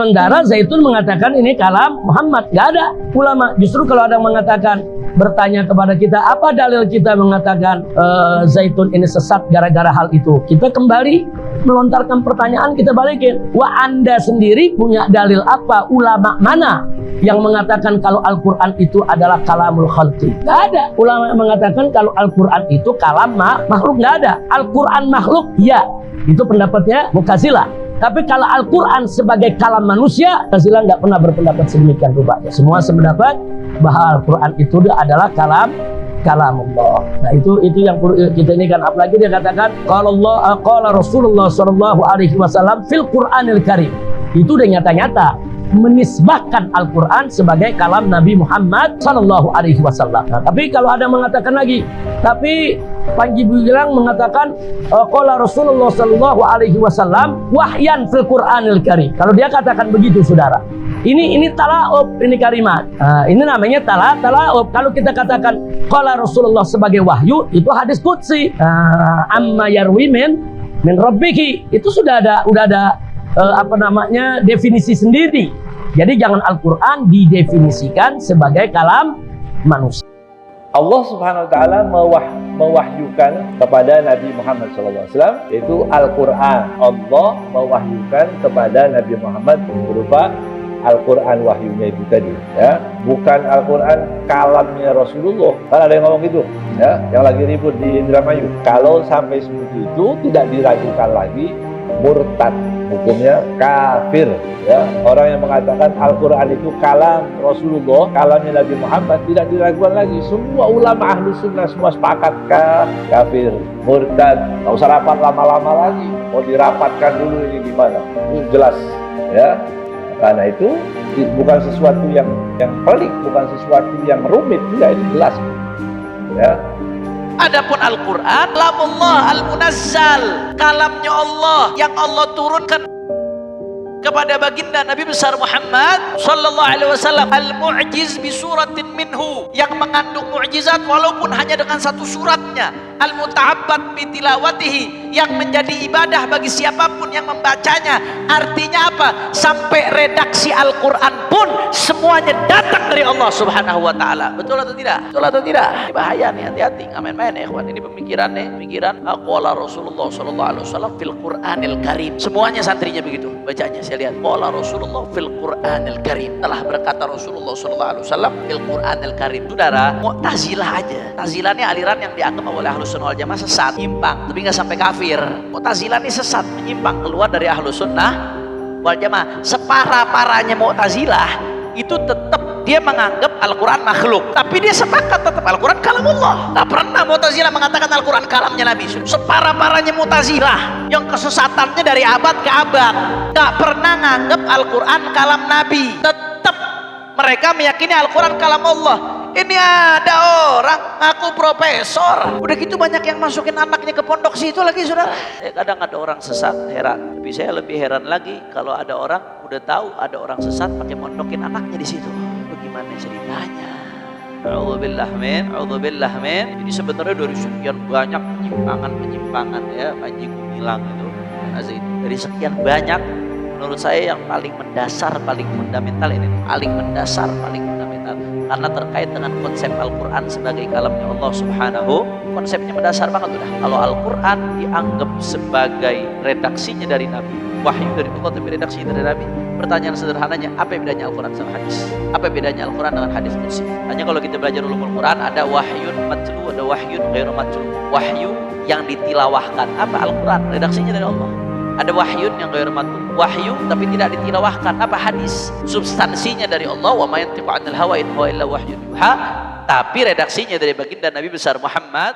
sementara Zaitun mengatakan ini kalam Muhammad. Gak ada ulama. Justru kalau ada yang mengatakan, bertanya kepada kita, apa dalil kita mengatakan Zaitun ini sesat gara-gara hal itu, kita kembali melontarkan pertanyaan, kita balikin, wah Anda sendiri punya dalil apa? Ulama mana yang mengatakan kalau Al-Quran itu adalah kalamul khalqi? Gak ada ulama yang mengatakan kalau Al-Quran itu kalam makhluk. Gak ada. Al-Quran makhluk, ya, itu pendapatnya Mu'tazilah. Tapi kalau Al-Quran sebagai kalam manusia, Mu'tazilah nggak pernah berpendapat sedemikian rupanya. Semua sependapat bahwa Al-Quran itu adalah kalamullah. Nah itu yang perlu kita ini kan. Apalagi dia katakan qala Rasulullah sallallahu alaihi wasallam fil Qur'anil Karim. Itu udah nyata-nyata menisbahkan Al-Quran sebagai kalam Nabi Muhammad sallallahu alaihi wasallam. Nah, tapi kalau ada mengatakan lagi, tapi Panji Gumilang mengatakan qala Rasulullah sallallahu alaihi wasallam wahyan fil Qur'anil Karim. Kalau dia katakan begitu, saudara, ini talaub, ini kalimat. Ini namanya talaub. Kalau kita katakan qala Rasulullah sebagai wahyu, itu hadis qudsi. Amma yarwi min rabbiki, itu sudah ada definisi sendiri. Jadi jangan Al-Quran didefinisikan sebagai kalam manusia. Allah Subhanahu wa taala mewahyukan kepada Nabi Muhammad SAW yaitu Al-Quran. Allah mewahyukan kepada Nabi Muhammad berupa Al-Quran wahyunya itu tadi, ya. Bukan Al-Quran kalamnya Rasulullah. Kan ada yang ngomong gitu, ya, yang lagi ribut di Indramayu. Kalau sampai seperti itu tidak diragukan lagi, murtad, hukumnya kafir, ya. Orang yang mengatakan Al-Quran itu kalam Rasulullah, kalamnya Nabi Muhammad, tidak diragukan lagi. Semua ulama ahlu sunnah semua sepakat kafir, murtad. Nggak usah rapat lama-lama lagi, mau dirapatkan dulu ini gimana, itu jelas, ya. Karena itu bukan sesuatu yang pelik, bukan sesuatu yang rumit, tidak, ini jelas, ya. Adapun Al-Quran, kalamullah al-munazzal, kalamnya Allah yang Allah turunkan kepada baginda Nabi besar Muhammad sallallahu alaihi wasallam, al-mu'jiz bi suratin minhu, yang mengandung mukjizat walaupun hanya dengan satu suratnya, al-muta'abbad bi tilawatihi, yang menjadi ibadah bagi siapapun yang membacanya. Artinya apa? Sampai redaksi Al-Quran pun semuanya datang dari Allah Subhanahu wa taala. Betul atau tidak? Betul atau tidak? Ini bahaya nih, hati-hati. Nggak main-main ya, ikhwan. Ini pemikiran qala Rasulullah sallallahu alaihi wasallam fil Qur'anil Karim. Semuanya santrinya begitu bacanya. Saya lihat qala Rasulullah fil Qur'anil Karim. Telah berkata Rasulullah sallallahu alaihi wasallam fil Qur'anil Karim. Saudara, Mu'tazilah aja. Mu'tazilah ini aliran yang dianggap oleh Ahlus Sunnah wal Jamaah sesat, nyimpang, tapi nggak sampai kafir. Mu'tazilah ini sesat, menyimpang, keluar dari Ahlus Sunnah wal Jamaah. Separah-parahnya Mu'tazilah itu tetap dia menganggap Al-Quran makhluk, tapi dia sepakat tetap Al-Quran kalamullah. Tak pernah Mu'tazilah mengatakan Al-Quran kalamnya Nabi. Separah-parahnya Mu'tazilah yang kesesatannya dari abad ke abad, tak pernah nganggap Al-Quran kalam Nabi. Tetap mereka meyakini Al-Quran kalam Allah. Ini ada orang ngaku profesor, udah gitu banyak yang masukin anaknya ke pondok situ lagi, saudara. Kadang ada orang sesat, heran. Tapi saya lebih heran lagi kalau ada orang udah tahu ada orang sesat pakai mondokin anaknya di situ. Bagaimana ceritanya? A'udzubillah min. Jadi sebenarnya dari sekian banyak penyimpangan ya, Panji Gumilang itu, dari sekian banyak, menurut saya yang paling mendasar, paling fundamental ini, paling mendasar, paling fundamental. Karena terkait dengan konsep Al-Quran sebagai kalamnya Allah Subhanahu, konsepnya mendasar banget udah. Kalau Al-Quran dianggap sebagai redaksinya dari Nabi, wahyu dari Allah tapi redaksinya dari Nabi, pertanyaan sederhananya, apa bedanya Al-Quran sama hadis? Apa bedanya Al-Quran dengan hadis qudsi? Hanya kalau kita belajar ulumul Quran, ada wahyun matlu, ada wahyun ghairu matlu. Wahyu yang ditilawahkan. Apa? Al-Quran, redaksinya dari Allah. Ada wahyun yang ghairu matlu, wahyu tapi tidak ditilawahkan. Apa? Hadis, substansinya dari Allah, wa ma yantiqu 'anil hawa in huwa illa wahyun yuha, tapi redaksinya dari baginda Nabi besar Muhammad